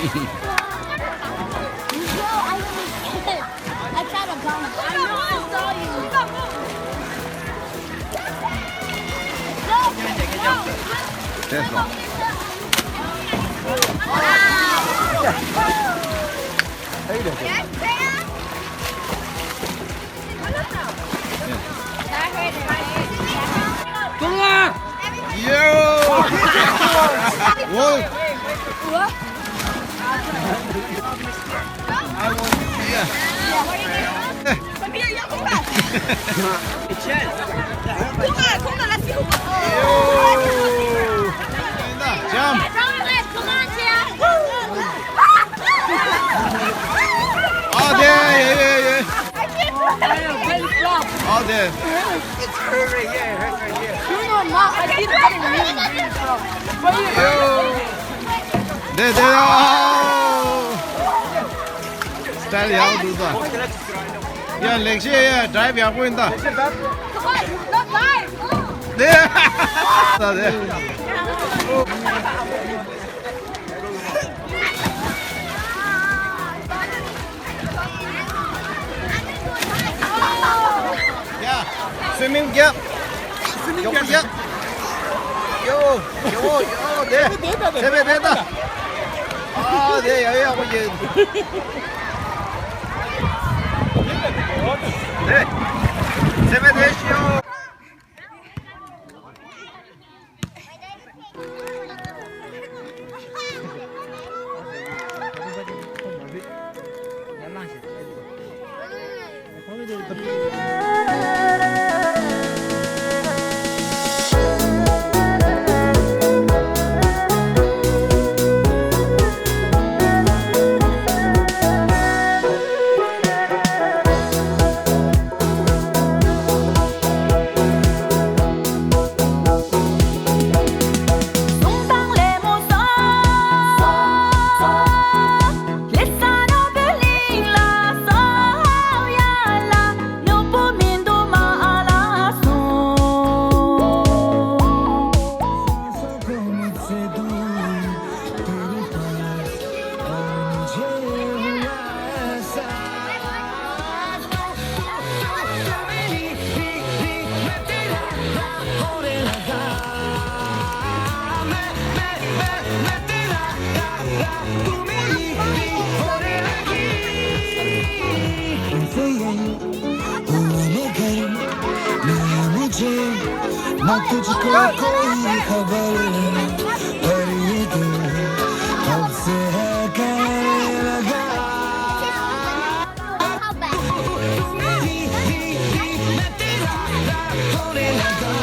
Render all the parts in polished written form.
I tried to bump. I know I saw you. 됐어. 동아! 요! 원! 아이고, 점! 아, 네, 예. 아, 네. 네, 네. 스타일 야, 누가? 야, 렉시, 야, 드라이브 야 보인다. 네. 네. 야, 스위밍 캡. 스위밍 캡. 요, 네. 세배 됐다. 아, 네, 여기하고 이제. 네, 세배 되시오. ना तुझको कोई खबर पर ये दिल कब से है कहने लगा मैं तेरा होने लगा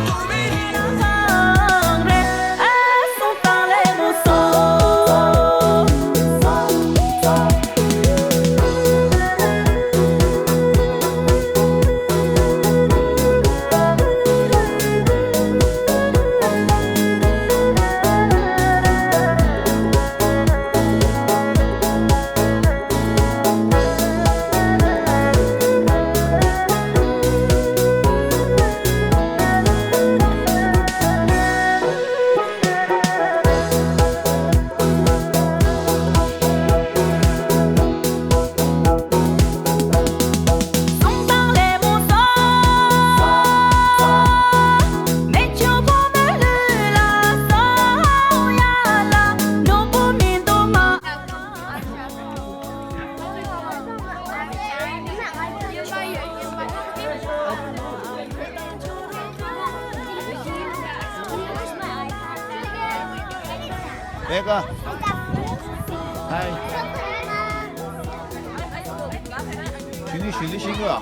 तू मेरी 내가 하이 균이 실리신 거야?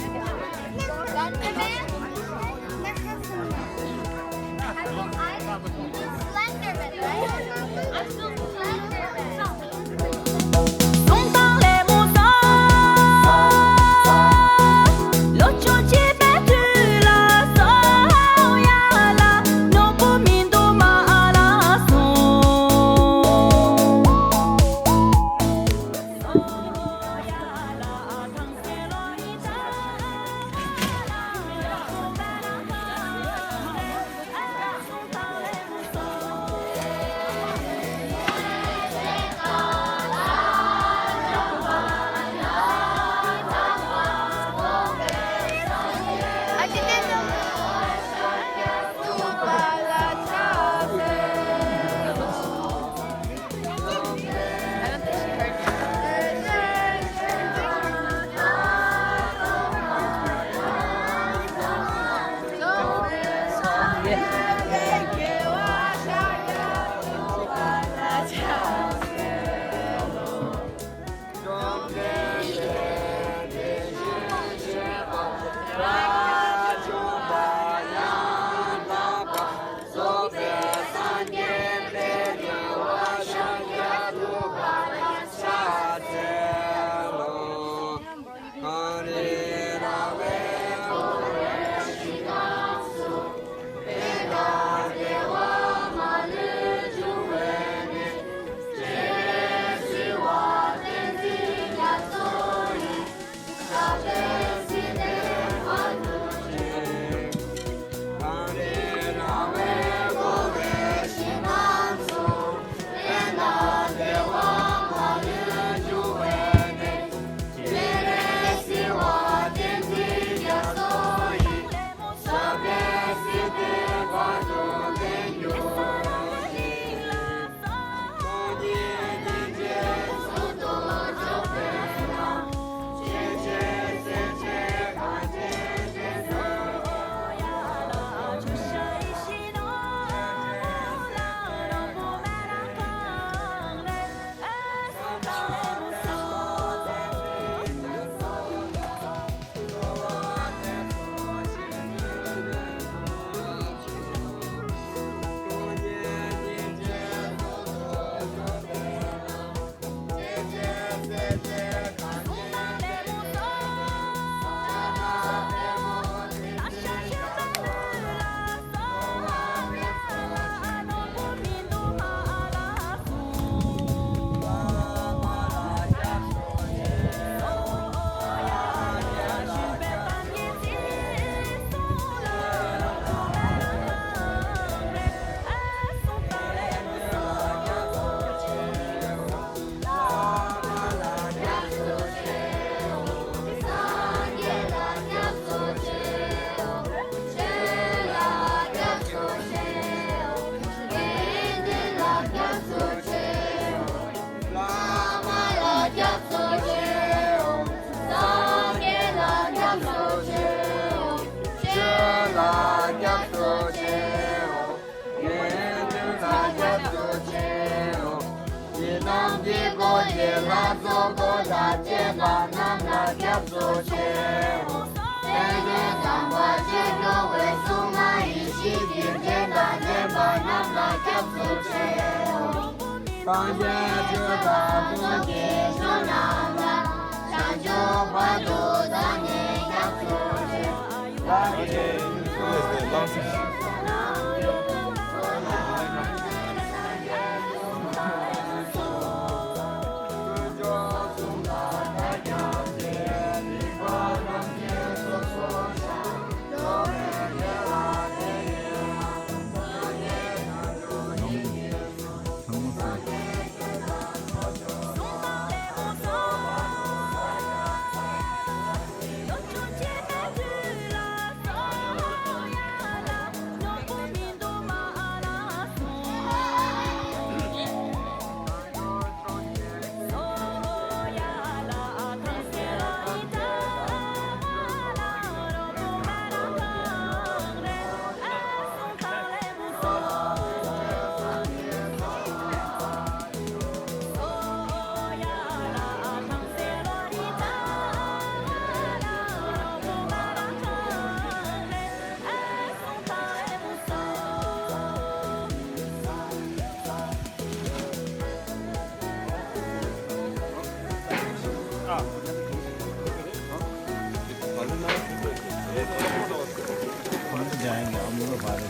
जाएंगे हम लोग भारत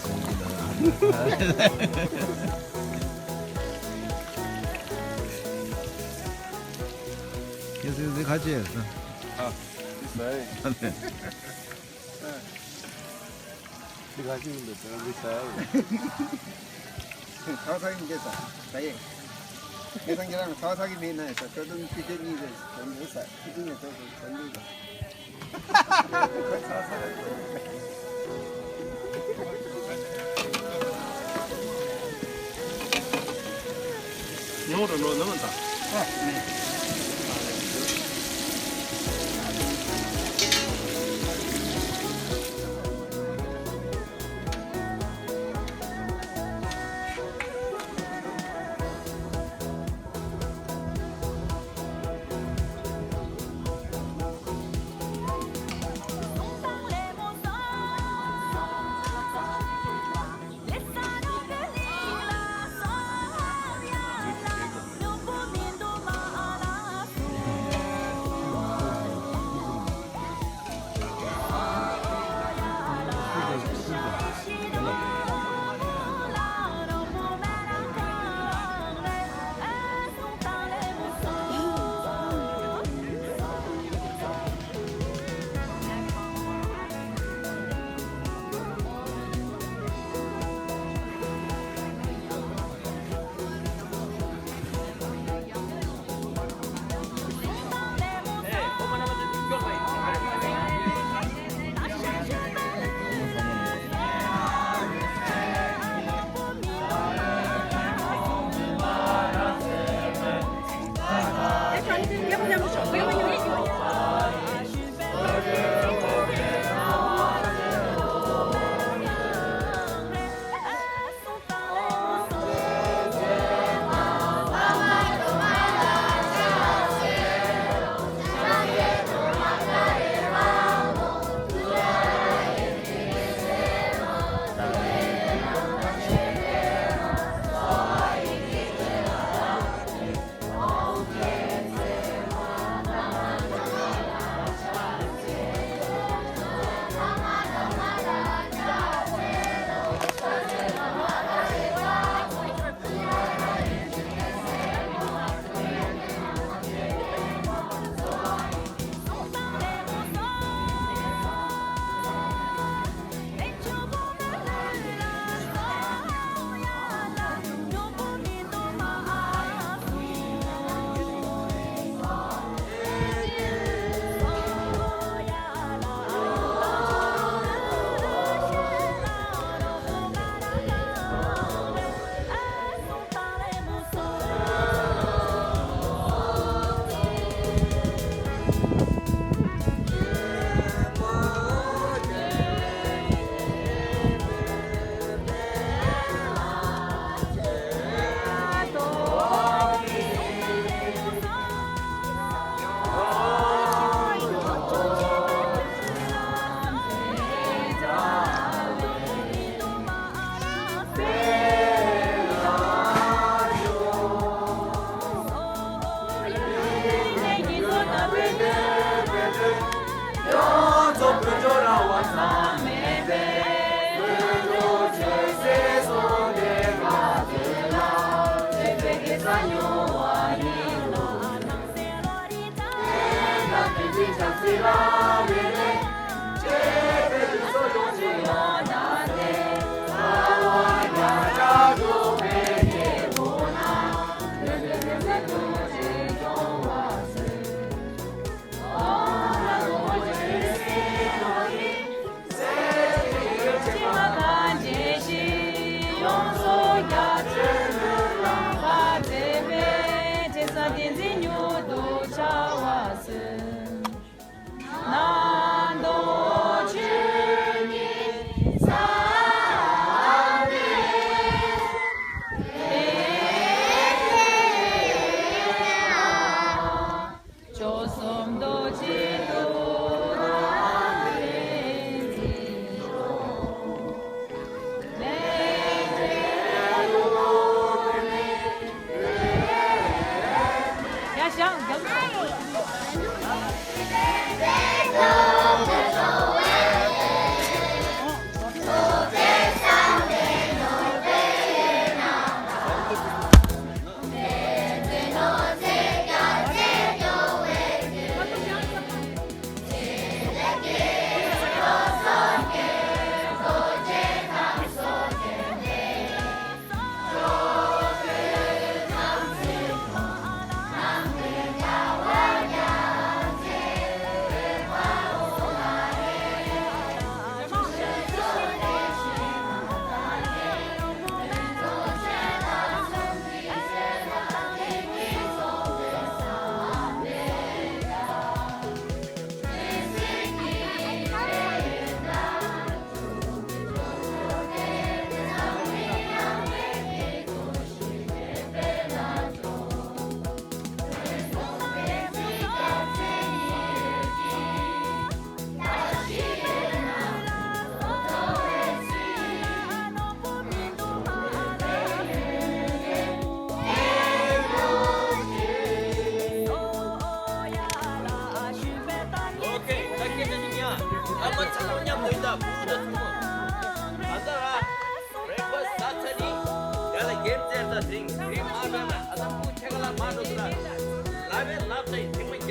से 같이 했어. 네. 이거 하시는데 저기 있어요. 사사기 됐다. 다행. 예상계랑 사사기 매나에서 저도 피디님이 전부 사. 피디님 저도 전부가. 영어로 넣으면 다. 네.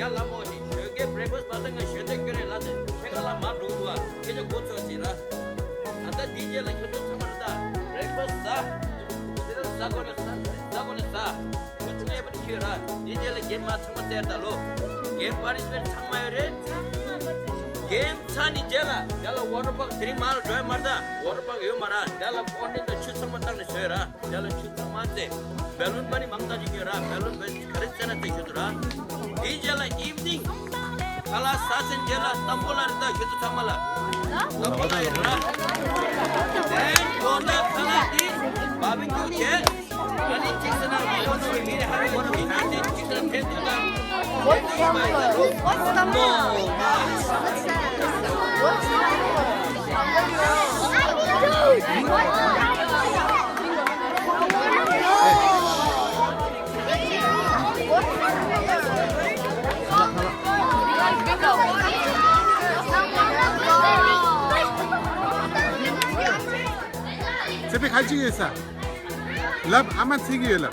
야라 뭐지 저게 브레이크스 받은 거 셔대 그래 라데 제가 마 누구야 계속 고쳐지라 안다 디젤은 계속 참았다 브레이크스 사 사고는 사 그중에 버리 키라 디젤은 게임 맞추면 됐다로 게임 파리스면 참마요래 게임 찬이 제가 야라 워터파크 3마일 드라이브 마다 워터파크 요 마라 야라 폰인데 추천만 땅에 써라 야라 추천만데 벨룬 많이 망가지게라 벨룬 가르치잖아 되셔더라 이제라 이브닝 칼라 사신 제라 땀볼라르다 계속 참말라 땀볼라르라 then 고나 칼라디 바비큐 게 아니 직선아 이거는 미리 하는 거는 미나데 직선 텐트가 What's the 세배 갈증했어. 랍 아만 세기요 랍.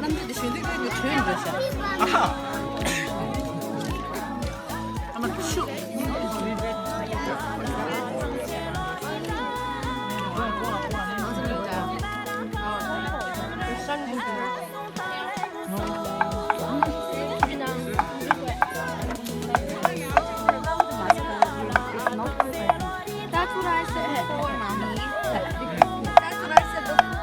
남자들 쉬는 게 제일 좋았어. 아마 슈. That's what I said before, Mommy. That's what I said before.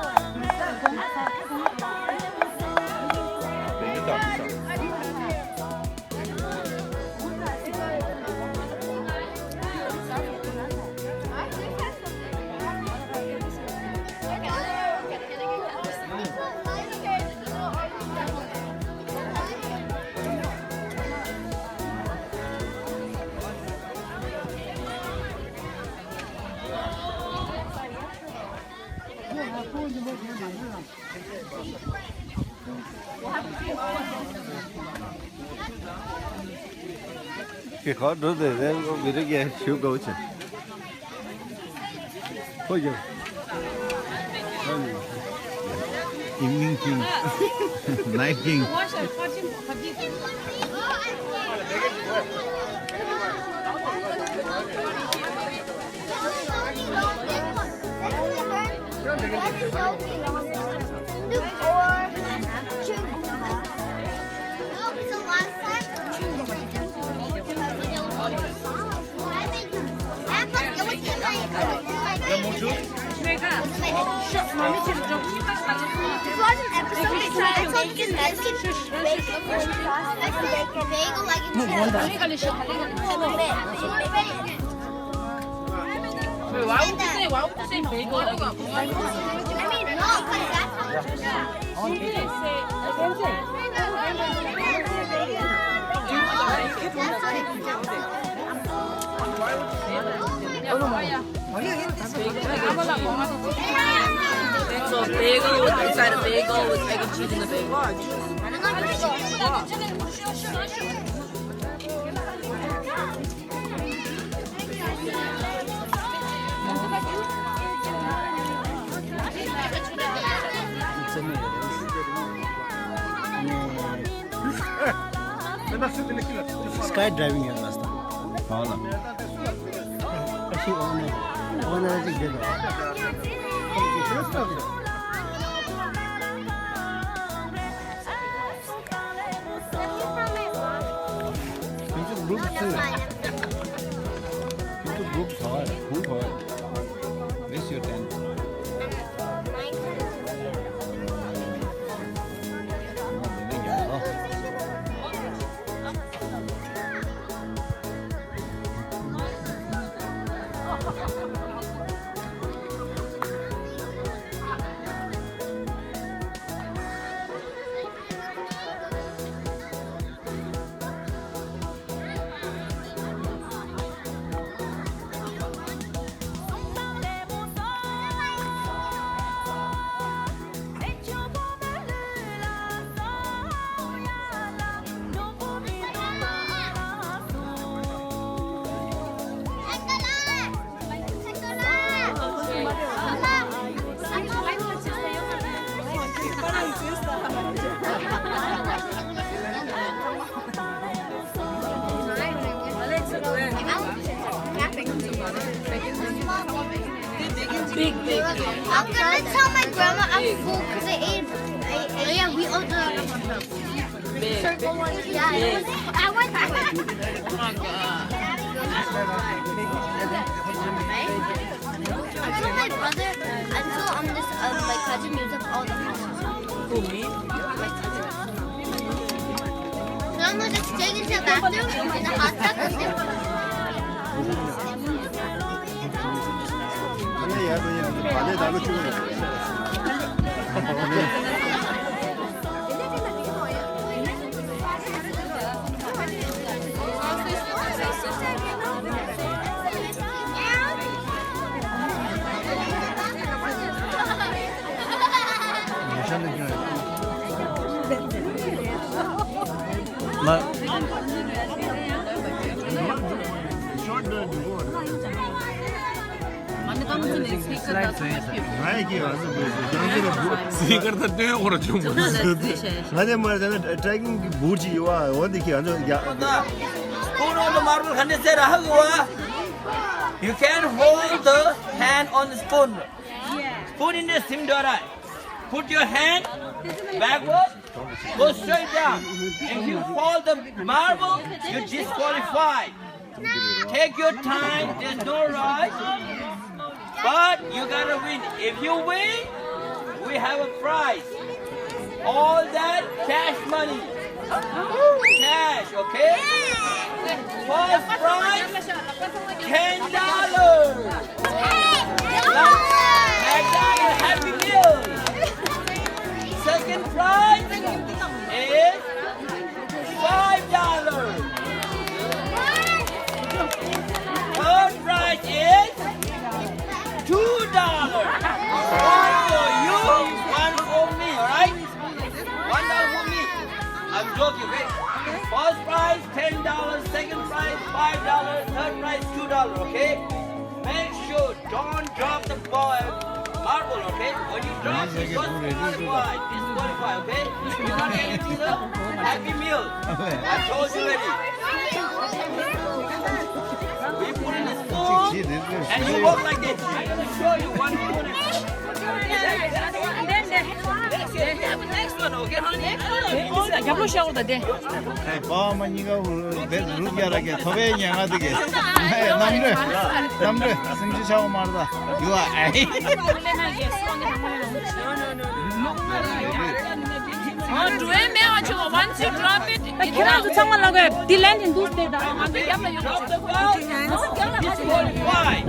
Cái khó đối với đấy vì nó nghe siêu cầu chứ. Thôi giờ. Evening king. Night king. Why would you say bagel? So bagel with inside a bagel with egg and cheese in the bagel. Sky driving है रास्ता हाँ ना अच्छी ओनर जी दे दो 이쪽 루프스 이쪽 루프 좋아요 굴 좋아요 Where's your tent? Big. I'm gonna tell my grandma I'm full because I ate. Yeah, we all do circle ones. Yeah, I went. Oh my god. I told my brother. I told this my cousin used up all the houses. Who, me? So I'm gonna just take it to the bathroom in the hot tub and then. 아니 야 그냥 반에 나도 찍어야 स्पीकर तो दे और चुम अरे मर्द ट्रैकिंग बूढ़ी हुआ वो देखिए अंदर Spoon on the marble can say you can hold the hand on the spoon. Spoon in the simdora. Put your hand backward, go straight down. If you fall the marble, you're disqualified. Take your time, there's no rush. But you gotta win. If you win, we have a prize. All that cash money. Cash, okay? First prize, $10. McDonald's Happy Meal. Second prize is $5. Third prize is $2. One for you, one for me, alright? $1 for me. I'm joking, okay? First prize $10, second prize $5, third prize $2, okay? Make sure don't drop the marble, okay? When you drop, you disqualified, okay? You're not getting the Happy Meal. I told you already. We put in a spoon and you walk like this. I'm gonna show you one spoon. Next one, okay, honey? 바마니가 루기아라게 더베냐 하드게 남들 승지 샤워 말다 유아 아이 Do it, man. Once you drop it, disqualified.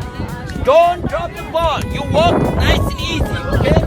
Don't drop the ball. You walk nice and easy, okay?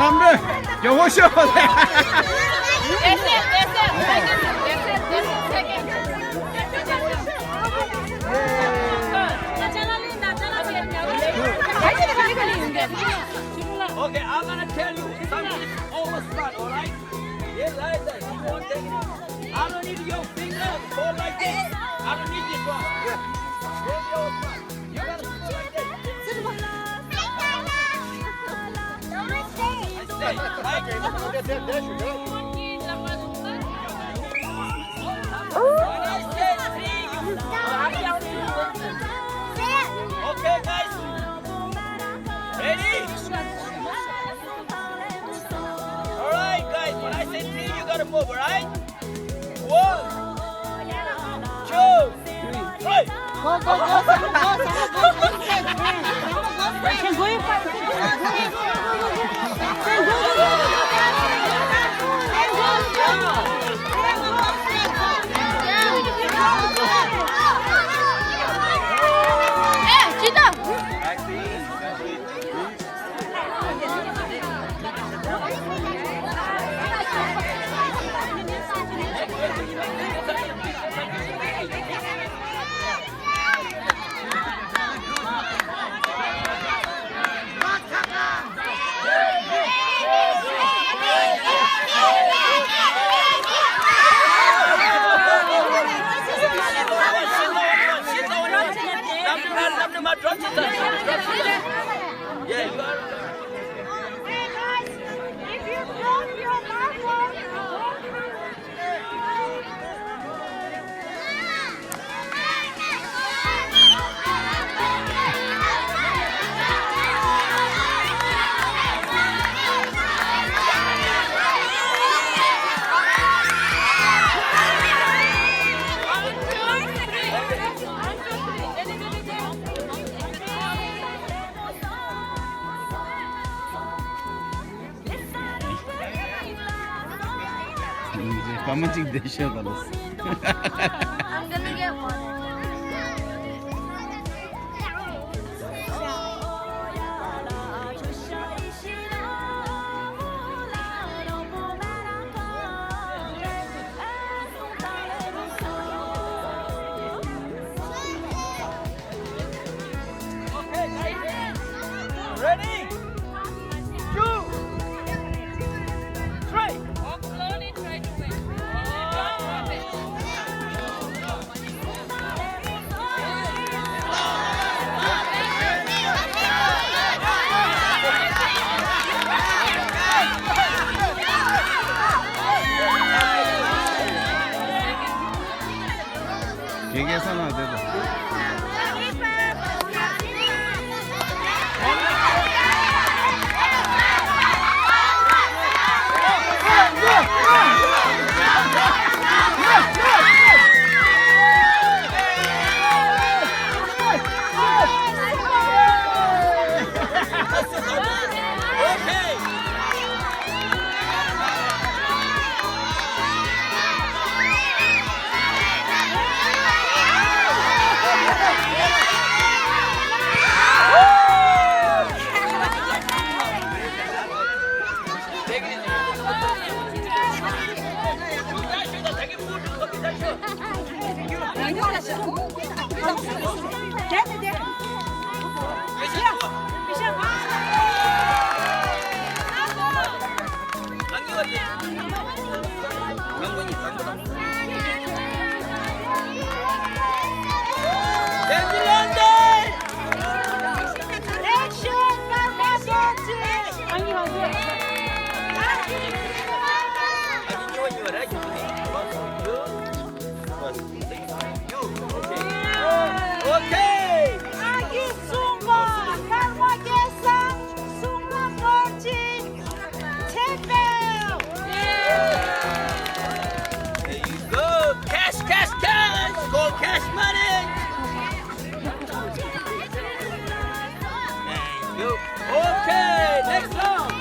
남들 영어 시험 Okay, I'm gonna tell you something overspot, alright? Yeah, like that. You won't take it. I don't need your finger. Hold like this. I don't need this one. Hold your spot. You gotta go like this. Stay. Right? When I say three, okay, guys. Ready? Alright, guys. When I say three, you gotta move, alright? 1, 2, 3. Yeah, you are. Hey guys, if you drop your marble, 이제 가만찍 내셔 달았어. I'm gonna get one. Ready? 2, 3. 얘기해서는 안 되고. Okay. Okay. There you go. Cash, cash, cash. Go cash money. There you go. Okay, next round.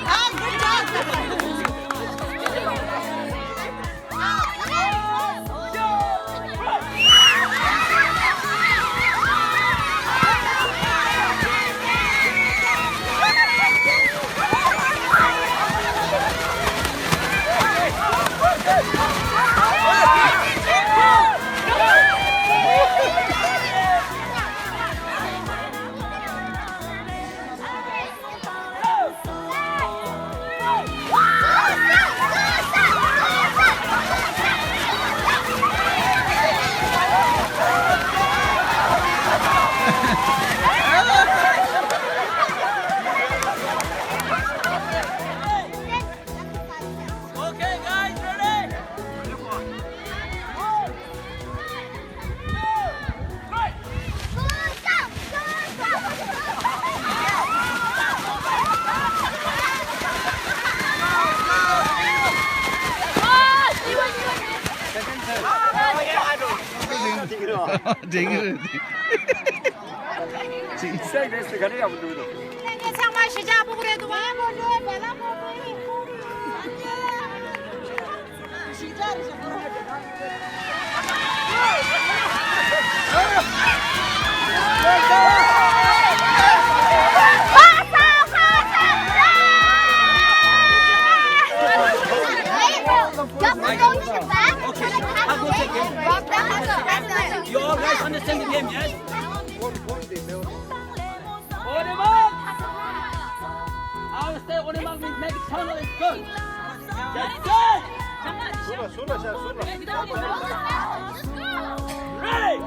Okay, guys, ready? 쟁이를. Exact, that's the kind of 시작하고 그래도 와. You all guys understand the game, yes? I will say Oremark means make tunnel is good. Yes, good! Ready?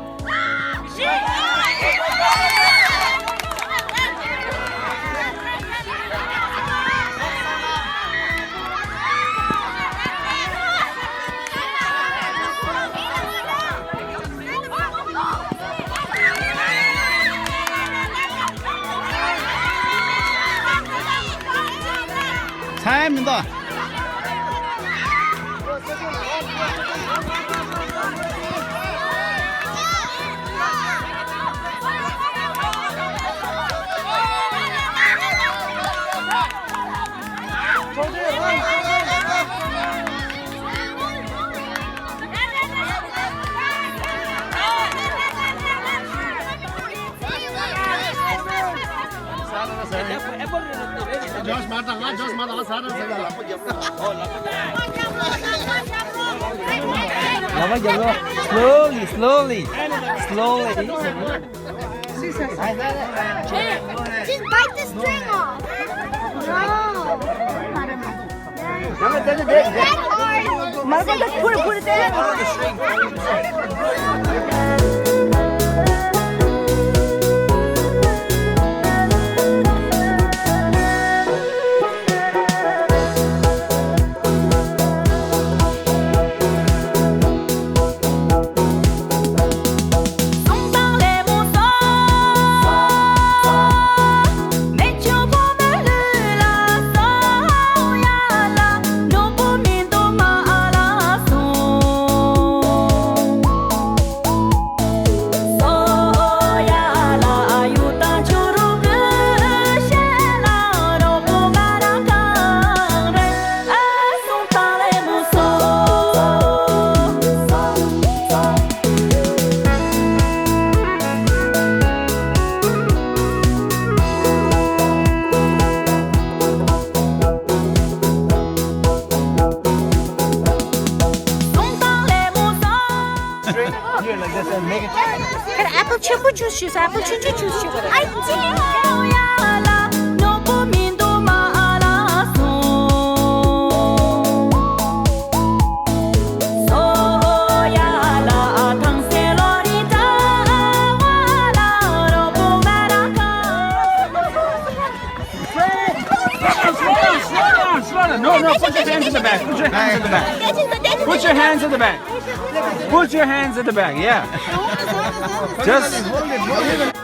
사입니다. 조스 마다가 사람 생각. Lama dulu. Slowly. Just bite the string off. No. That hard. Put it there. Can apple chip juice? Apple juice. I did. No, put your hands in the back. Put your hands in the back. Put your hands in the back, yeah. Just hold it.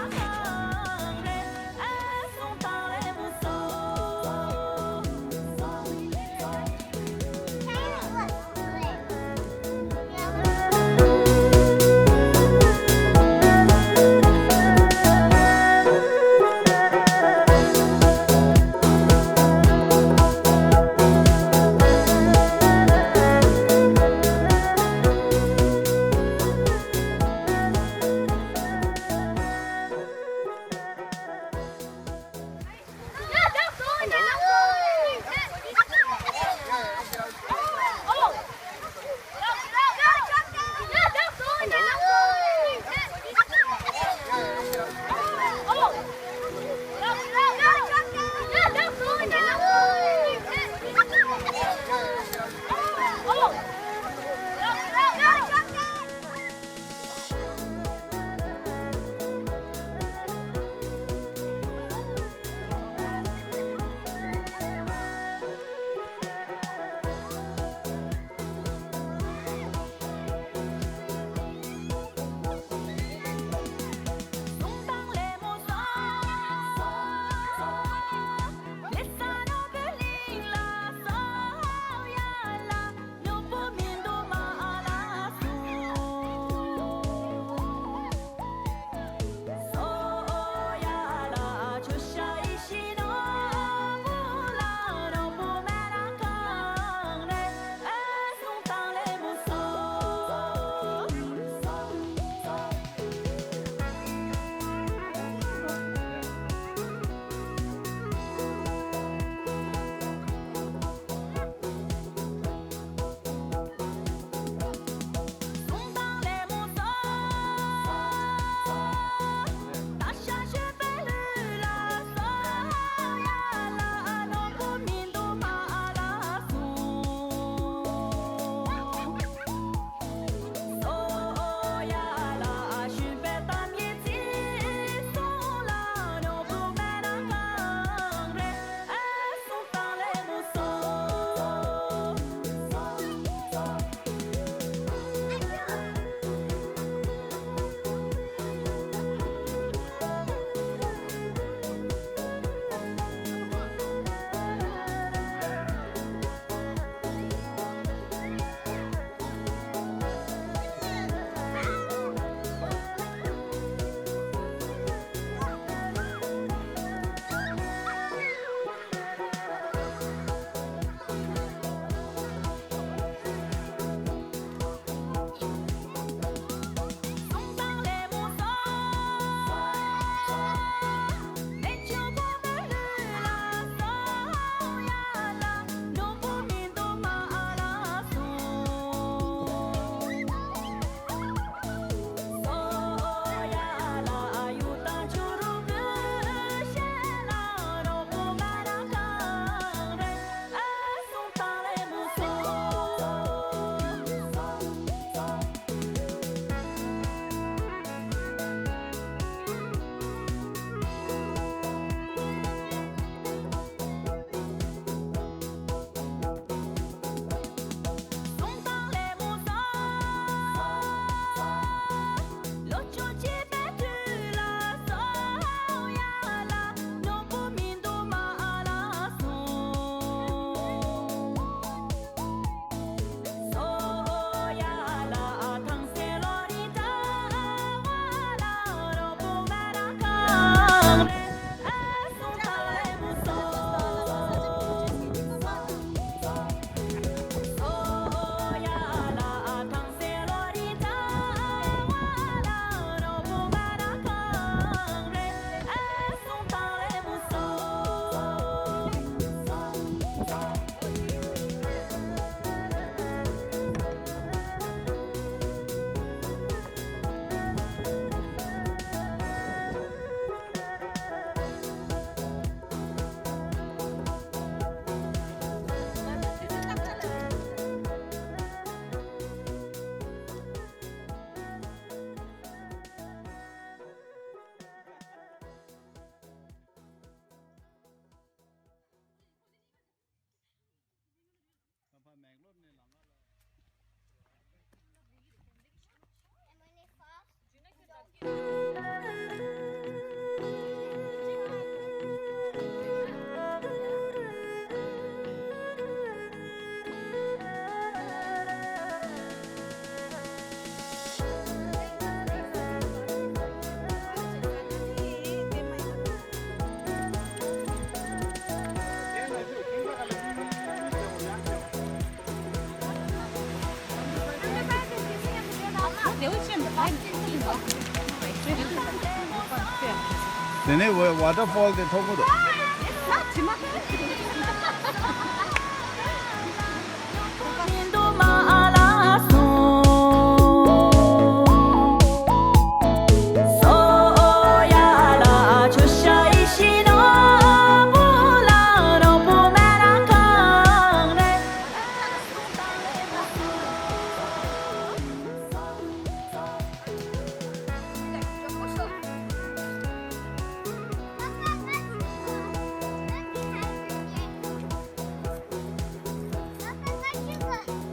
Then waterfall they talk about.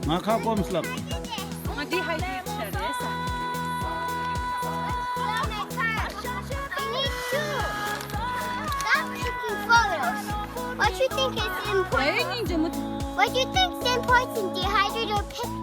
Nakapom slap. What do you think is important? What do you think is important? Dehydrate or picture?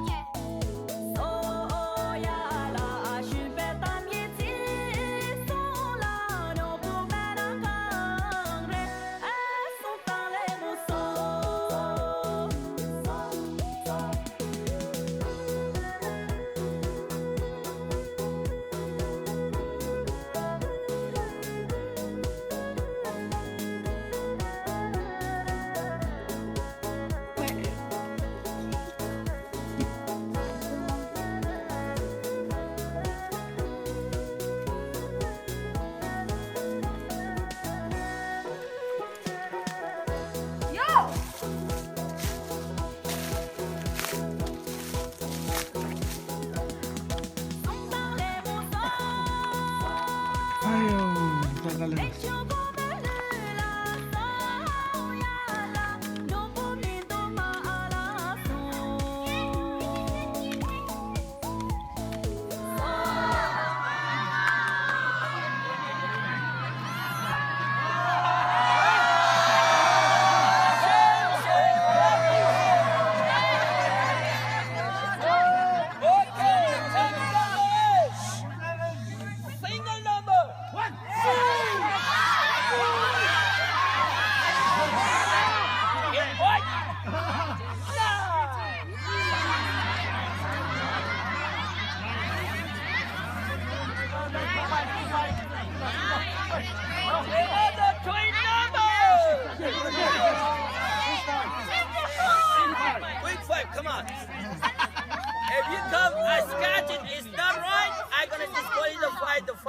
Come on. If you come and scratch it, it's not right, I'm going to disqualify the $5.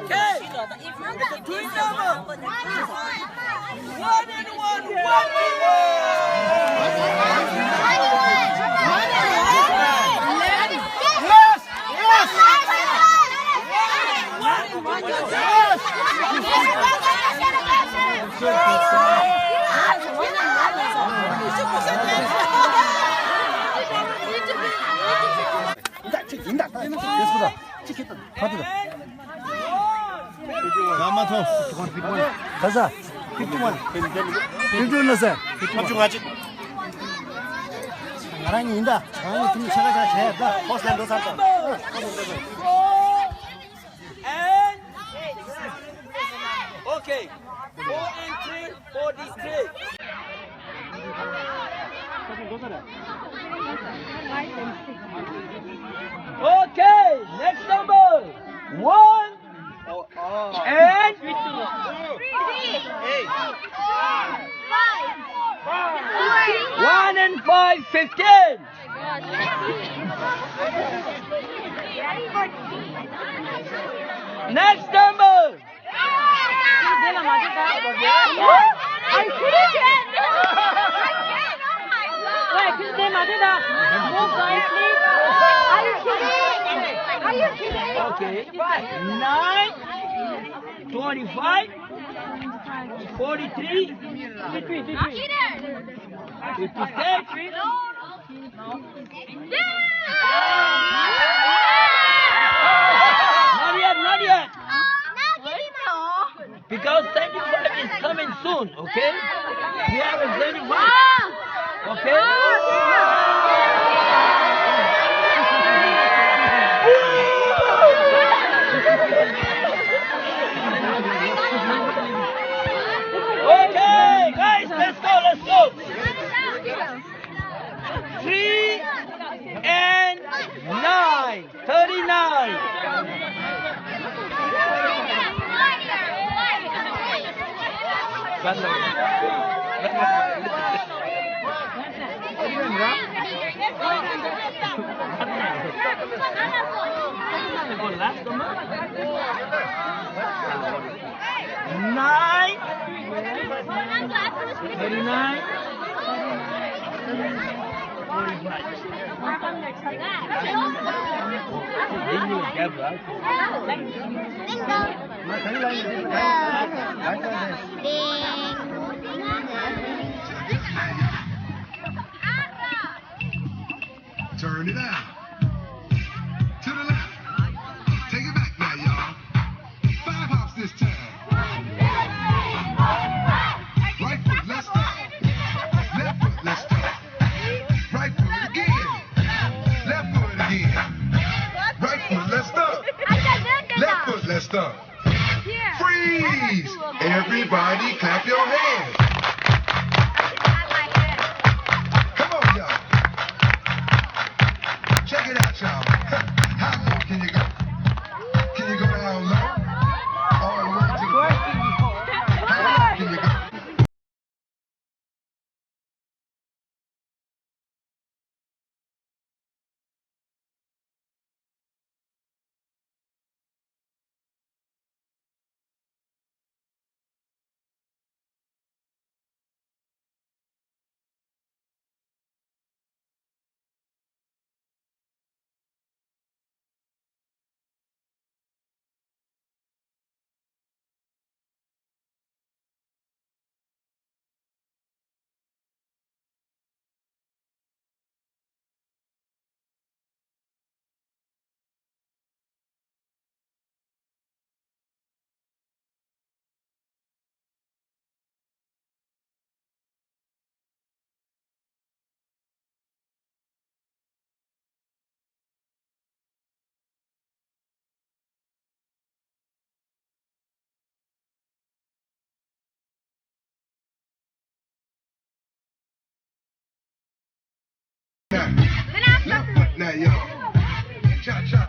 Okay. It's a twin number. 1 and 1. 1 가자. 51. 51 넣었어. 51. 나랑이 인다. 나랑이 좀 차가 잘 해. 버스는 너 살까? And okay. 4 and 3, 43. Okay, next number. 1 and 1 and 5, 15. Next number. Okay. 9, 25, 43, 56. 75 is coming soon, okay? We have a 75, okay? Okay, guys, let's go. 3 and 9, 39. Nine, 39, 45. Turn it out. To the left. Take it back now, y'all. 5 hops this time. Right foot, let's stop. Left foot, let's stop. Right foot again. Left foot again. Right foot, let's stop. Left foot, let's stop. Freeze! Everybody clap your hands. Come on, y'all. Check it out, y'all. How low can you go? Can you go down low? All the way to the floor? How low can you go? Left foot now, y'all. Cha-cha.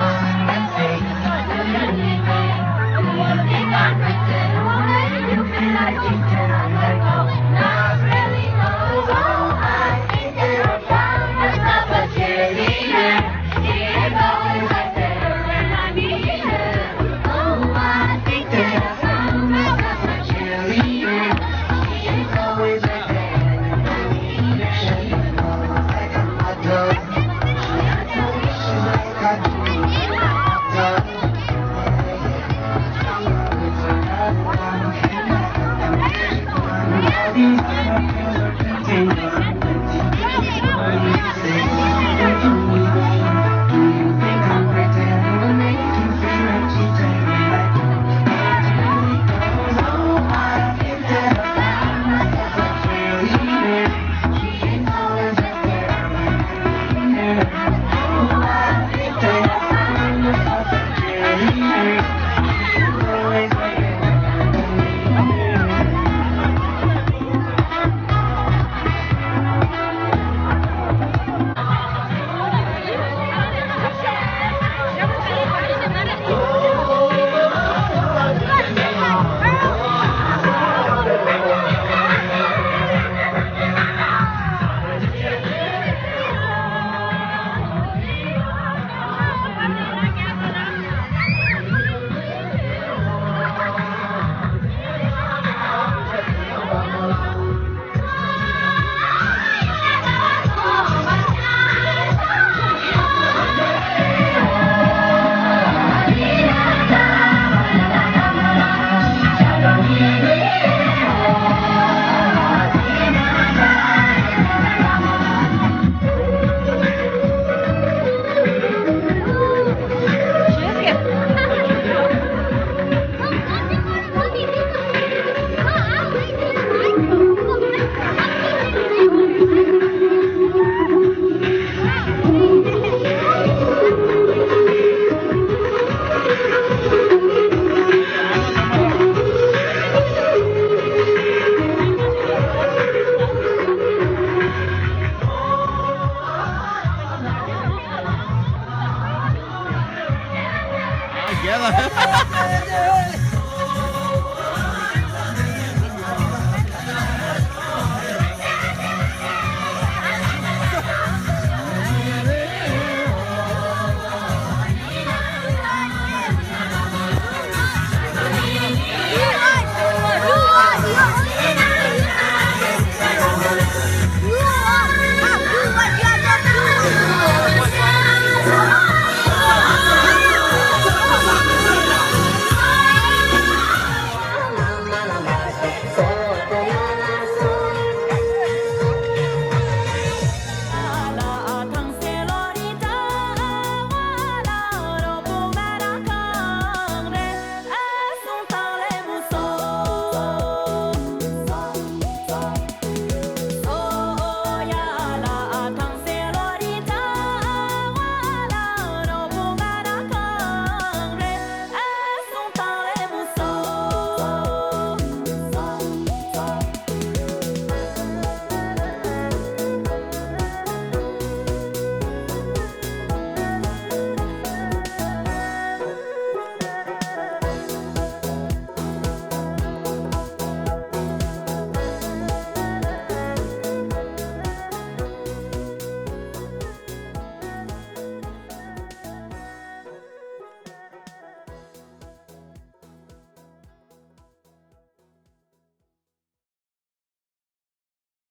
Yeah.